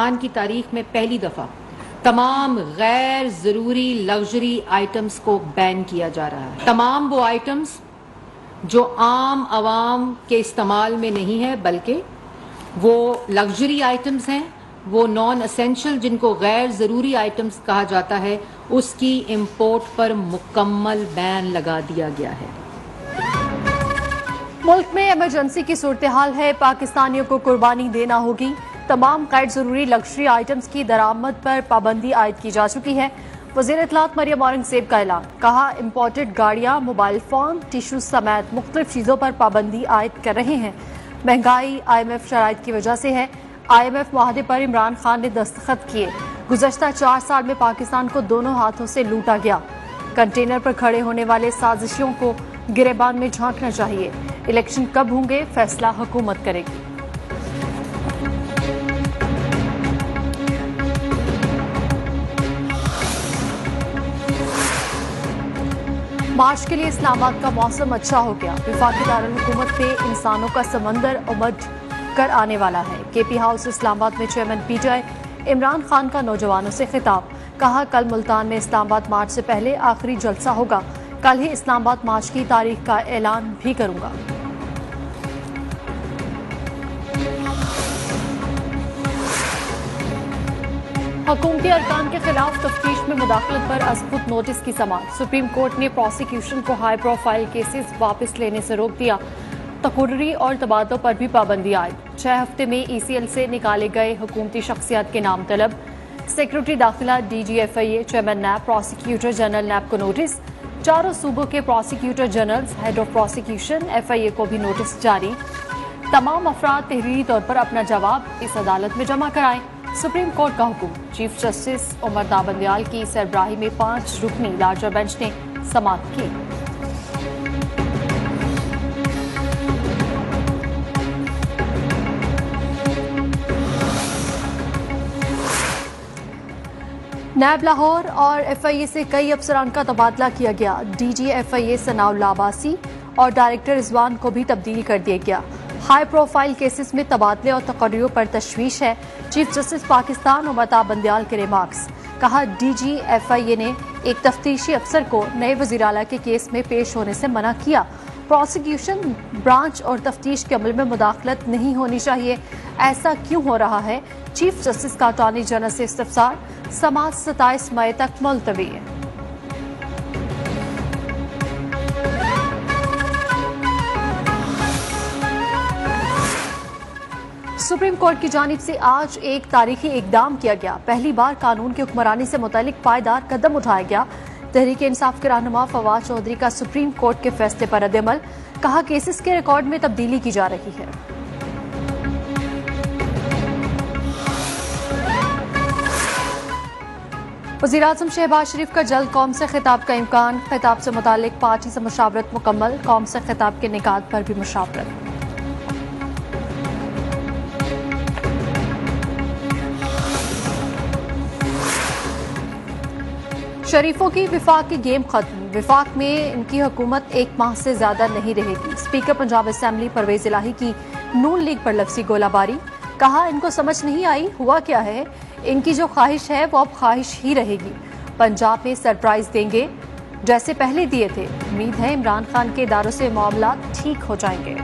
पाकिस्तान की तारीख में पहली दफा तमाम गैर जरूरी लग्जरी आइटम्स को बैन किया जा रहा है। तमाम वो आइटम्स जो आम आवाम के इस्तेमाल में नहीं है, बल्कि वो लग्जरी आइटम्स हैं, वो नॉन एसेंशियल जिनको गैर ज़रूरी आइटम्स कहा जाता है, उसकी इंपोर्ट पर मुकम्मल बैन लगा दिया गया है। मुल्क में इमरजेंसी की सूरत हाल है, पाकिस्तानियों को कुर्बानी देना होगी। तमाम गैर जरूरी लग्जरी आइटम्स की दरामद पर पाबंदी आयद की जा चुकी है। वज़ीर इत्तलात मरियम औरंगज़ेब का ऐलान, कहा इम्पोर्टेड गाड़ियाँ, मोबाइल फोन, टिश्यू समेत मुख्तलिफ चीज़ों पर पाबंदी आयद कर रहे हैं। महंगाई IMF शराइत की वजह से है। IMF मुआहदे पर इमरान खान ने दस्तखत किए। गुज़श्ता 4 साल में पाकिस्तान को दोनों हाथों से लूटा गया। कंटेनर पर खड़े होने वाले साजिशियों को गिरेबान में झांकना चाहिए। इलेक्शन कब होंगे, फैसला हुकूमत करेगी। मार्च के लिए इस्लामाबाद का मौसम अच्छा हो गया। वफाकी दारुल हुकूमत पे इंसानों का समंदर उमड़ कर आने वाला है। KP हाउस इस्लामाबाद में चेयरमैन PTI इमरान खान का नौजवानों से खिताब, कहा कल मुल्तान में इस्लामाबाद मार्च से पहले आखिरी जलसा होगा। कल ही इस्लामाबाद मार्च की तारीख का ऐलान भी करूंगा। हुकूमती अरकान के खिलाफ तफ्तीश में मुदाखलत पर अज़खुद नोटिस की समाअत। सुप्रीम कोर्ट ने प्रोसिक्यूशन को हाई प्रोफाइल केसेस वापस लेने से रोक दिया। तकर्री और तबादलों पर भी पाबंदी आयद। 6 हफ्ते में ECL से निकाले गए हुकूमती शख्सियात के नाम तलब। सेक्रेटरी दाखिला DG FIA, chairman NAB, prosecutor general NAB को नोटिस। चारों सूबों के prosecutor generals, head of prosecution FIA को भी नोटिस जारी। तमाम अफराद तहरीरी तौर पर अपना जवाब इस अदालत में जमा कराएं। सुप्रीम कोर्ट का हुक्म। चीफ जस्टिस उमर दाबंदियाल की सरबराही में 5 रुकनी लार्जर बेंच ने समाअत की। NAB लाहौर और FIA से कई अफसरान का तबादला किया गया। DG FIA सनाउल्लाह लाबासी और डायरेक्टर रिजवान को भी तब्दील कर दिया गया। हाई प्रोफाइल केसेस में तबादले और तकर्रियों पर तशवीश है। चीफ जस्टिस पाकिस्तान उमर दाबंदियाल के रिमार्क्स, कहा DG FIA ने एक तफ्तीशी अफसर को नए वज़ीर आला के केस में पेश होने से मना किया। प्रोसिक्यूशन ब्रांच और तफ्तीश के अमल में मुदाखलत नहीं होनी चाहिए। ऐसा क्यों हो रहा है? चीफ जस्टिस का अटॉर्नी जनरल से इस्तफसार। समाअत 27 मई तक मुलतवी है। सुप्रीम कोर्ट की जानिब से आज एक तारीखी इकदाम किया गया। पहली बार कानून की हुक्मरानी से मुतालिक पायदार कदम उठाया गया। तहरीक इंसाफ के रहनुमा फवाद चौधरी का सुप्रीम कोर्ट के फैसले पर रद्द-ए-अमल, कहा केसेस के रिकॉर्ड में तब्दीली की जा रही है। वज़ीर-ए-आज़म शहबाज शरीफ का जल्द कौम से खिताब का इम्कान। खिताब से मुतालिक पार्टी से मुशावरत मुकम्मल। कौम से खिताब के निकात पर भी मुशावरत। शरीफों की विफाक की गेम खत्म। विफाक में इनकी हुकूमत 1 माह से ज्यादा नहीं रहेगी। स्पीकर पंजाब असेंबली परवेज इलाही की नून लीग पर लफ्जी गोलाबारी, कहा इनको समझ नहीं आई हुआ क्या है। इनकी जो ख्वाहिश है वो अब ख्वाहिश ही रहेगी। पंजाब में सरप्राइज देंगे जैसे पहले दिए थे। उम्मीद है इमरान खान के इदारों से मामला ठीक हो जाएंगे।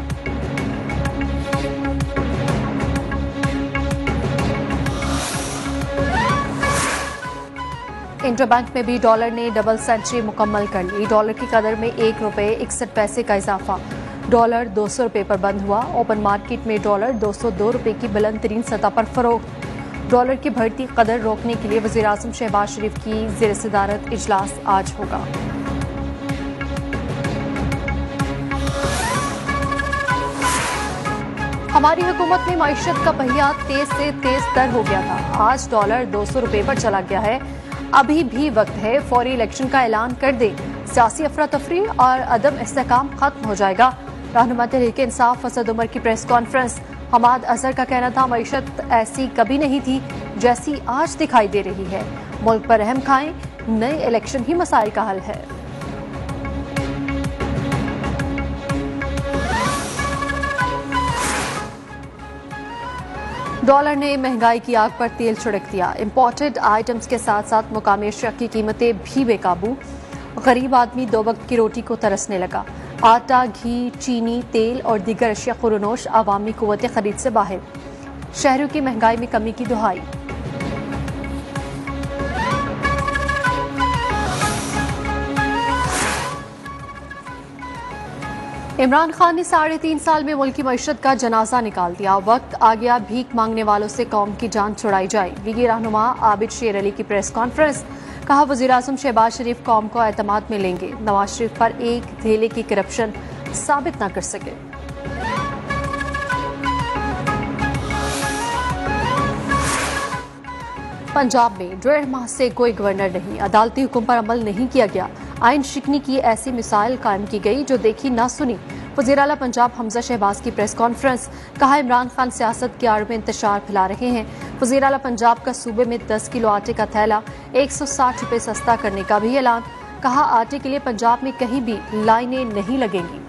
इंटरबैंक में भी डॉलर ने डबल सेंचुरी मुकम्मल कर ली। डॉलर की कदर में 1 रुपये 61 पैसे का इजाफा। डॉलर 200 रुपये पर बंद हुआ। ओपन मार्केट में डॉलर 202 रुपये की बुलंद तरीन सतह पर फरोख्त। डॉलर की बढ़ती कदर रोकने के लिए वज़ीर-ए-आज़म शहबाज शरीफ की ज़ेर सदारत इजलास आज होगा। हमारी हुकूमत में मईशत का पहिया तेज से तेज तर हो गया था। आज डॉलर 200 रुपये पर चला गया है। अभी भी वक्त है, फौरी इलेक्शन का ऐलान कर दे। सियासी अफरा तफरी और अदम इस्तेहकाम खत्म हो जाएगा। रहनुमा तहरीक इंसाफ असद उमर की प्रेस कॉन्फ्रेंस। हमाद अजहर का कहना था मईशत ऐसी कभी नहीं थी जैसी आज दिखाई दे रही है। मुल्क पर रहम खाएं, नए इलेक्शन ही मसाइल का हल है। डॉलर ने महंगाई की आग पर तेल छिड़क दिया। इंपोर्टेड आइटम्स के साथ साथ मुकामी अशिया की कीमतें भी बेकाबू। गरीब आदमी 2 वक्त की रोटी को तरसने लगा। आटा, घी, चीनी, तेल और दीगर अशिया खुरनोश आवामी कुव्वत खरीद से बाहर। शहरों की महंगाई में कमी की दुहाई। इमरान खान ने 3.5 साल में मुल्क की मईशत का जनाजा निकाल दिया। वक्त आ गया भीख मांगने वालों से कौम की जान छुड़ाई जाए। लीगी रहनुमा आबिद शेर अली की प्रेस कॉन्फ्रेंस। कहा, वज़ीर-ए-आज़म शहबाज शरीफ कौम को एतमाद में लेंगे। नवाज शरीफ पर एक धेले की करप्शन साबित न कर सके। पंजाब में 1.5 माह से कोई गवर्नर नहीं। अदालती हुक्म पर अमल नहीं किया गया। आइन शिकनी की ऐसी मिसाइल कायम की गई जो देखी ना सुनी। वज़ीर आला पंजाब हमजा शहबाज की प्रेस कॉन्फ्रेंस। कहा, इमरान खान सियासत की आड़ में इंतशार फैला रहे हैं। वज़ीर आला पंजाब का सूबे में 10 किलो आटे का थैला 160 रुपए सस्ता करने का भी ऐलान। कहा, आटे के लिए पंजाब में कहीं भी लाइनें नहीं लगेंगी।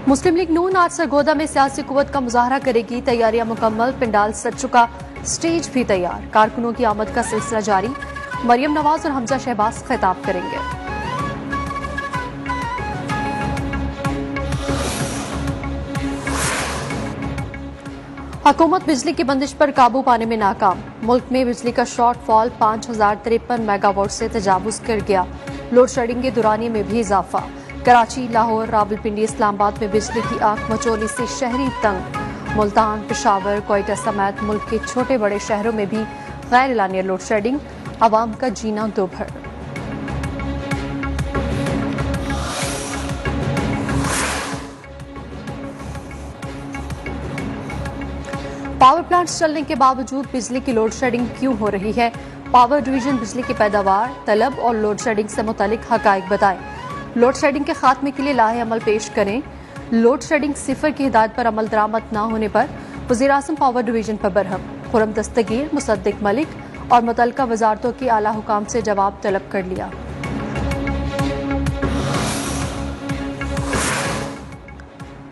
मुस्लिम लीग नून आज सरगोदा में सियासी कुव्वत का मुजाहरा करेगी। तैयारियां मुकम्मल, पिंडाल सज चुका, स्टेज भी तैयार। कारकुनों की आमद का सिलसिला जारी। मरियम नवाज और हमजा शहबाज खिताब करेंगे। हुकूमत बिजली की बंदिश पर काबू पाने में नाकाम। मुल्क में बिजली का शॉर्टफॉल 5053 मेगावाट से तजावुज कर गया। लोड शेडिंग के दुरानिये में भी इजाफा। कराची, लाहौर, रावलपिंडी, इस्लामाबाद में बिजली की आंख मचोली से शहरी तंग। मुल्तान, पेशावर, कोयटा समेत मुल्क के छोटे बड़े शहरों में भी गैर एलानिया लोड शेडिंग। आवाम का जीना दोभर। पावर प्लांट्स चलने के बावजूद बिजली की लोड शेडिंग क्यों हो रही है? पावर डिवीजन बिजली की पैदावार, तलब और लोड शेडिंग से मुतालिक हकाइक बताएं। लोड शेडिंग के खात्मे के लिए लाहे अमल पेश करें। लोड शेडिंग सिफर की हिदायत पर अमल दरामद न होने पर वज़ीर-ए-आज़म पावर डिवीजन पर बरहम। खुर्रम दस्तगीर, मुसद्दिक मलिक और मुतल्लिका वजारतों की आला हुकाम से जवाब तलब कर लिया।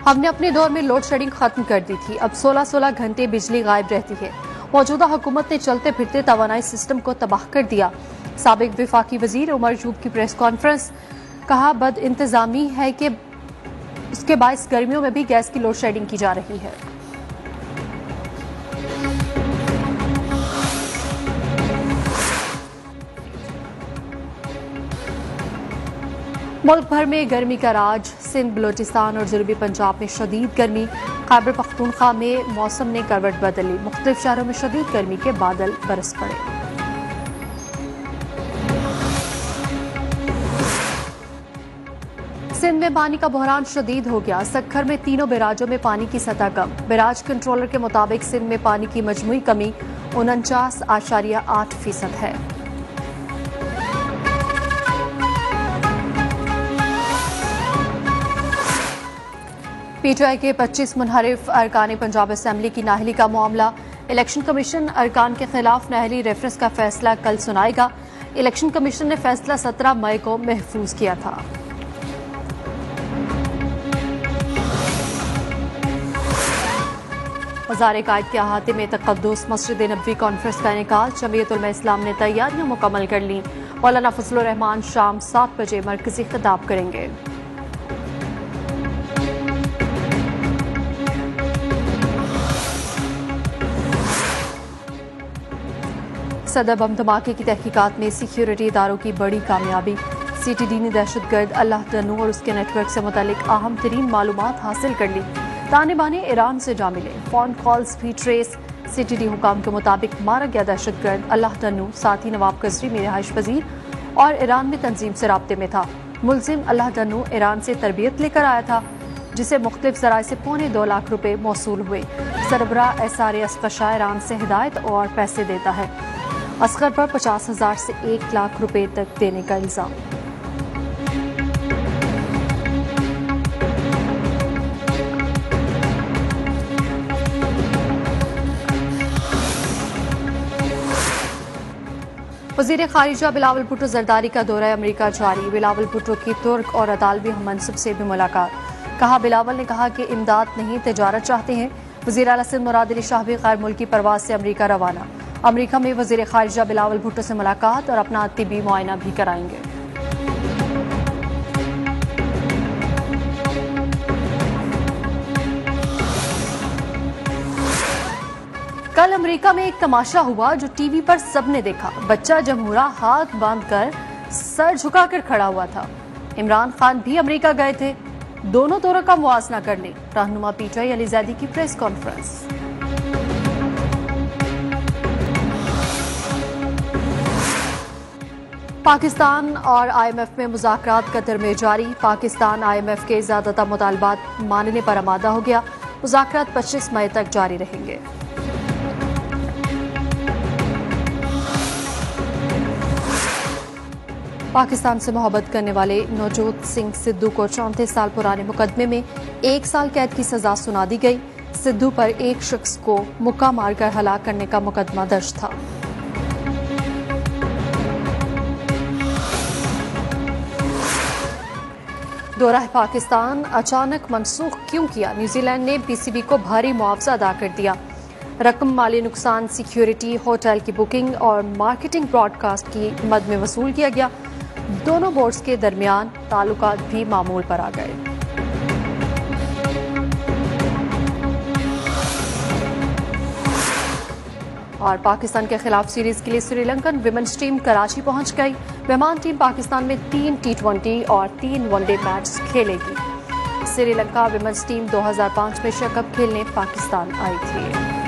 हमने अपने दौर में लोड शेडिंग खत्म कर दी थी। अब 16-16 घंटे बिजली गायब रहती है। मौजूदा हुकूमत ने चलते फिरते तवानाई सिस्टम को तबाह कर दिया। साबिक विफाकी वजीर उमर यूब की प्रेस कॉन्फ्रेंस। कहा, बद इंतजामी है कि उसके बायस गर्मियों में भी गैस की लोड शेडिंग की जा रही है। मुल्क भर में गर्मी का राज। सिंध, बलोचिस्तान और जनूबी पंजाब में शदीद गर्मी। खैबर पख्तूनख्वा में मौसम ने करवट बदली। मुख्तलिफ शहरों में शदीद गर्मी के बादल बरस पड़े। सिंध में पानी का बहरान शदीद हो गया। सक्खर में तीनों बैराजों में पानी की सतह कम। बैराज कंट्रोलर के मुताबिक सिंध में पानी की मजमूई कमी 49.8% है। पीटीआई के 25 मुनहरिफ अरकान पंजाब असेंबली की नाहली का मामला। इलेक्शन कमीशन अरकान के खिलाफ नाहली रेफरेंस का फैसला कल सुनाएगा। इलेक्शन कमीशन ने फैसला 17 मई को महफूज किया था। वज़ारे कायद के अहाते में तक़द्दुस मस्जिद नबवी कॉन्फ्रेंस का इनेकाल। जमीयत उलमा इस्लाम ने तैयारियां मुकम्मल कर ली। मौलाना फजलुर रहमान शाम 7 बजे मरकजी खिताब करेंगे। सदर बम धमाके की तहकीकात में सिक्योरिटी इदारों की बड़ी कामयाबी। CTD ने दहशतगर्द अल्लाह तन्नू और उसके नेटवर्क से मुतालिक अहम तरीन मालूमात हासिल कर ली। ताने बाने ईरान से जा मिले। फोन कॉल्स भी ट्रेस। CTD हुकाम के मुताबिक मारा गया दहशतगर्द अल्लाह तन्नू साथी नवाब कजरी में रिहाइश पजीर और ईरान में तंजीम से राब्ते में था। मुलजिम अल्लाह तन्नू ईरान से तरबियत लेकर आया था, जिसे मुख्तलिफ जराए से 2.25 लाख रुपए मौसूल हुए। सरबरा SRA अस्कशा ईरान से हिदायत और पैसे देता है। असगर पर 50,000 से 1 लाख रुपए तक देने का इल्जाम। वजीर खारिजा बिलावल भुट्टो जरदारी का दौरा अमरीका जारी। बिलावल भुट्टो की तुर्क और अतालवी हममनसब से भी मुलाकात। कहा बिलावल ने कहा कि इमदाद नहीं तिजारत चाहते हैं। वजीर आला सिंध मुराद अली शाह भी गैर मुल्की परवाज से अमरीका रवाना। अमरीका में वजीर खारिजा बिलावल भुट्टो से मुलाकात और अपना तिबी मुआयना भी कराएंगे। कल अमेरिका में एक तमाशा हुआ जो टीवी पर सबने देखा। बच्चा जमहूरा हाथ बांधकर सर झुकाकर खड़ा हुआ था। इमरान खान भी अमेरिका गए थे दोनों दौरों का मुआवजा करने। रहनुमा पीटीआई अली जैदी की प्रेस कॉन्फ्रेंस। पाकिस्तान और IMF में मुज़ाकरात कतर में जारी। पाकिस्तान IMF के ज़्यादातर मुतालबात मानने पर आमादा हो गया। मुज़ाकरात 25 मई तक जारी रहेंगे। पाकिस्तान से मोहब्बत करने वाले नवजोत सिंह सिद्धू को 34 साल पुराने मुकदमे में 1 साल कैद की सजा सुना दी गई। सिद्धू पर एक शख्स को मुक्का मारकर हलाक करने का मुकदमा दर्ज था। दौरा पाकिस्तान अचानक मनसूख क्यों किया? न्यूजीलैंड ने PCB को भारी मुआवजा अदा कर दिया। रकम माली नुकसान, सिक्योरिटी, होटल की बुकिंग और मार्केटिंग ब्रॉडकास्ट की मद में वसूल किया गया। दोनों बोर्ड्स के दरमियान ताल्लुकात भी मामूल पर आ गए। और पाकिस्तान के खिलाफ सीरीज के लिए श्रीलंकन विमेंस टीम कराची पहुंच गई। मेहमान टीम पाकिस्तान में 3 T20 और 3 वनडे मैच खेलेगी। श्रीलंका विमेंस टीम 2005 में एशिया कप खेलने पाकिस्तान आई थी।